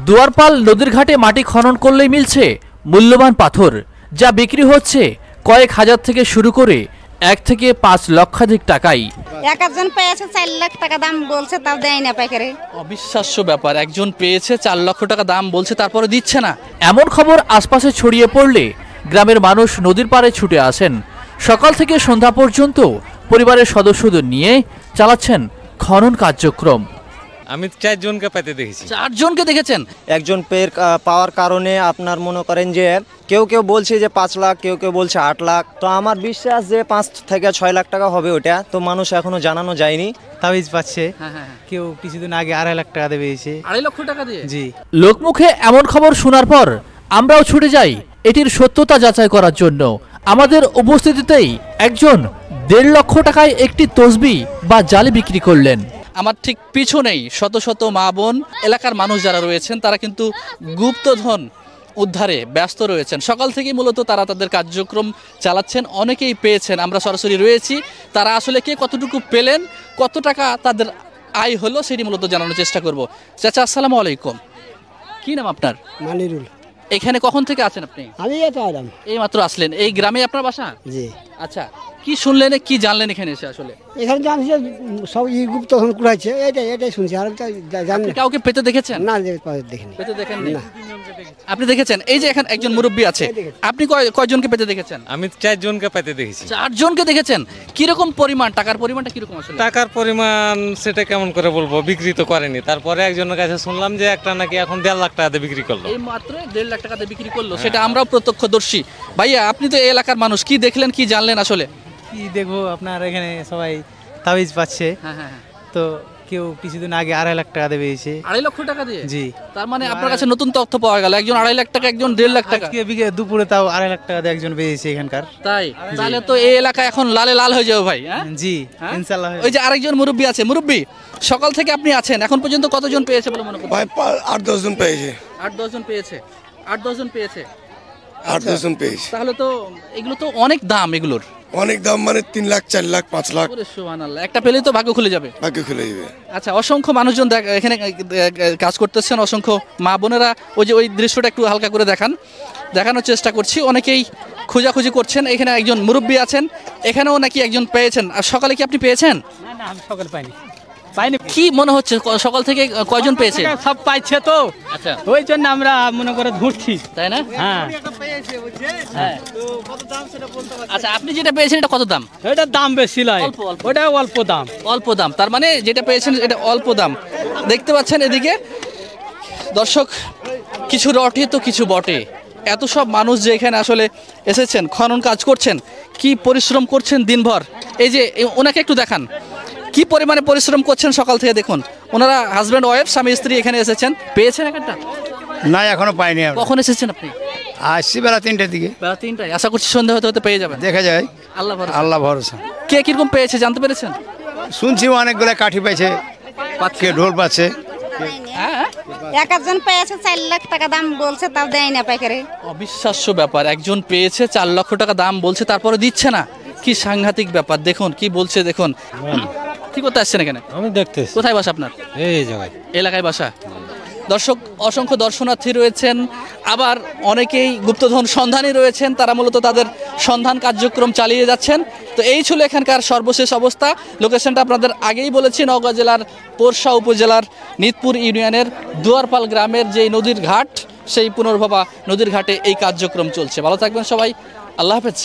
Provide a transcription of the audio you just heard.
দুয়ারপাল নদীর ঘাটে মাটি খনন করলেই মিলছে মূল্যবান পাথর, যা বিক্রি হচ্ছে কয়েক হাজার থেকে শুরু করে 1 থেকে 5 লক্ষাধিক টাকায়। একজন পেয়েছে 4 লাখ টাকা দাম বলছে, তাও দেয় না পাইকারি। অবিশ্বাস্য ব্যাপার, একজন পেয়েছে 4 লক্ষ টাকা দাম বলছে, তারপরে দিচ্ছে না। এমন খবর আশপাশে ছড়িয়ে পড়লে গ্রামের মানুষ নদীর পাড়ে ছুটে আসেন। সকাল থেকে সন্ধ্যা পর্যন্ত পরিবারের সদস্যদের নিয়ে চালাচ্ছেন খনন কার্যক্রম। আমি 4 জনকে পেতে দেখেছি। 4 জনকে দেখেছেন? একজন পাওয়ার কারণে আপনার মনে করেন যে কেউ কেউ বলছে যে 5 লাখ, কেউ কেউ বলছে 8 লাখ। তো আমার বিশ্বাস যে 5 থেকে 6 লাখ টাকা হবে ওটা, তো মানুষ এখনো জানানো যায়নি। তাবিজ পাচ্ছে, কেউ কিছুদিন আগে 2.5 লাখ টাকা দিয়ে পেয়েছে। 2.5 লক্ষ টাকা দিয়ে? জি। লোকমুখে এমন খবর শোনার পর আমরাও ছুটে যাই এটির সত্যতা যাচাই করার জন্য। আমাদের উপস্থিতিতেই একজন 1.5 লক্ষ টাকায় একটি তসবিহ বা জালি বিক্রি করলেন। আমার ঠিক পিছনেই শত শত মা বোন, এলাকার মানুষ যারা রয়েছেন তারা কিন্তু গুপ্তধন উদ্ধারে ব্যস্ত রয়েছেন। সকাল থেকেই মূলত তারা তাদের কার্যক্রম চালাচ্ছেন। অনেকেই পেয়েছেন, আমরা সরাসরি রয়েছি। তারা আসলে কে কতটুকু পেলেন, কত টাকা তাদের আয় হলো, সেটি মূলত জানানোর চেষ্টা করব। চাচা, আসসালামু আলাইকুম। কি নাম আপনার? মানিরুল। এখানে কখন থেকে আছেন আপনি? আমি এটা আলাম, এই মাত্র আসলেন। এই গ্রামে আপনার বাসা? জি। আচ্ছা, কি শুনলেন, কি জানলেন এখানে এসে? আসলে এখানে জানছি সব গুপ্ত কুড়াইছে, এটাই শুনছি। আর জানি কাউকে পেতে দেখেছেন? না, দেখিনি। পেতে দেখেননি? আপনি দেখেছেন? এই যে এখানে একজন মুরব্বী আছে, আপনি কয়জনকে পেতে দেখেছেন? আমি 4 জনকে পেতে দেখেছি। 4 জনকে দেখেছেন? কিরকম পরিমাণ, টাকার পরিমাণটা কিরকম আসলে? টাকার পরিমাণ সেটা কেমন করে বলবো, বিক্রি তো করেনি। তারপরে একজনের কাছে শুনলাম যে একটা নাকি এখন 1.5 লাখ টাকাতে বিক্রি করলো। এই মাত্র 1.5 লাখ টাকাতে বিক্রি করলো, সেটা আমরাও প্রত্যক্ষদর্শী। ভাইয়া, আপনি তো এই এলাকার মানুষ, কি দেখলেন, কি জানলেন আসলে? কি দেখবো, আপনার এখানে সবাই তাবিজ পাচ্ছে। তো কেউ কিছুদিন আগে 2.5 লাখ টাকা দিয়ে পেয়েছে। 2.5 লক্ষ টাকা দিয়ে? জি। তার মানে আপনার কাছে নতুন তথ্য পাওয়া গেল, একজন 2.5 লাখ টাকা, একজন 1.5 লাখ টাকা। আজকে দুপুরে তাও 2.5 লাখ টাকা দিয়ে একজন পেয়েছে এখানকার। তাই? তাহলে তো এই এলাকা এখন লালে লাল হয়ে যাবে ভাই। জি, ইনশাআল্লাহ। ওই যে আরেকজন মুরব্বী আছে। মুরব্বী, সকাল থেকে আপনি আছেন, এখন পর্যন্ত কতজন পেয়েছে বলে মনে করেন? ভাই 8-10 জন পেয়েছে। 8-10 জন পেয়েছে? 8-10 জন পেয়েছে? 8-10 জন পেয়েছে। তাহলে তো এগুলো তো অনেক দাম, এগুলোর অনেক দাম, মানে 3 লাখ, 4 লাখ, 5 লাখ। ওরে সুবহানাল্লাহ, একটা পেলেই তো ভাগ্য খুলে যাবে। ভাগ্য খুলে যাবে। আচ্ছা, অসংখ্য মানুষজন এখানে কাজ করতেছেন, অসংখ্য মা বোনেরা। ওই দৃশ্যটা একটু হালকা করে দেখানোর চেষ্টা করছি। অনেকেই খোঁজাখুঁজি করছেন। এখানে একজন মুরব্বী আছেন, এখানেও নাকি একজন পেয়েছেন। আর সকালে কি আপনি পেয়েছেন? না, আমি সকাল পাইনি। কি মনে হচ্ছে সকাল থেকে কয়জন পেয়েছে? সব পাইছে তো। আচ্ছা, ওই জন্য আমরা মনে করে ঘুরছি, তাই না? হ্যাঁ। আচ্ছা, আপনি যেটা পেয়েছেন এটা কত দাম? এটার দাম বেশি নয়, ওটা অল্প দাম। অল্প দাম, তার মানে যেটা পেয়েছেন এটা অল্প দাম। দেখতে পাচ্ছেন এদিকে দর্শক, কিছু রটে তো কিছু বটে। এত সব মানুষ যে এখানে আসলে এসেছেন, খনন কাজ করছেন, কি পরিশ্রম করছেন দিনভর। এই যে ওনাকে একটু দেখান, কি পরিমাণে পরিশ্রম করছেন সকাল থেকে। দেখুন, ওনারা হাজব্যান্ড ওয়াইফ, স্বামী স্ত্রী এখানে এসেছেন। পেয়েছেন একটা? না, এখনো পাইনি। কখন এসেছেন আপনি? আসছি বেলা 3টার দিকে। বেলা 3টায়? আশা করছি সন্ধ্যা হতে হতে পেয়ে যাবেন। দেখা যায়, আল্লাহ ভরসা। কে কিরকম পেয়েছে জানতে পেরেছেন? শুনছি অনেকগুলো কাঠি পাইছে, কে ঢোল পাচ্ছে। একজন পেয়েছে 4 লাখ টাকা দাম বলছে, তাও দেয় না পাইকারি। অবিশ্বাস্য ব্যাপার, একজন পেয়েছে 4 লক্ষ টাকা দাম বলছে, তারপরে দিচ্ছে না। কি সাংঘাতিক ব্যাপার, দেখুন কি বলছে। দেখুন, কি করতে আসছেন এখানে? আমি দেখতেছি। কোথায় বাসা আপনার? এই জায়গায়, এলাকায় বাসা। দর্শক, অসংখ্য দর্শনার্থী রয়েছেন, আবার অনেকেই গুপ্তধন সন্ধানী রয়েছেন। তারা মূলত তাদের সন্ধান কার্যক্রম চালিয়ে যাচ্ছেন। তো এই ছিল এখানকার সর্বশেষ অবস্থা। লোকেশনটা আপনাদের আগেই বলেছি, নওগাঁ জেলার পোরশা উপজেলার নিতপুর ইউনিয়নের দুয়ারপাল গ্রামের যে নদীর ঘাট, সেই পুনর্ভবা নদীর ঘাটে এই কার্যক্রম চলছে। ভালো থাকবেন সবাই, আল্লাহ হাফেজ।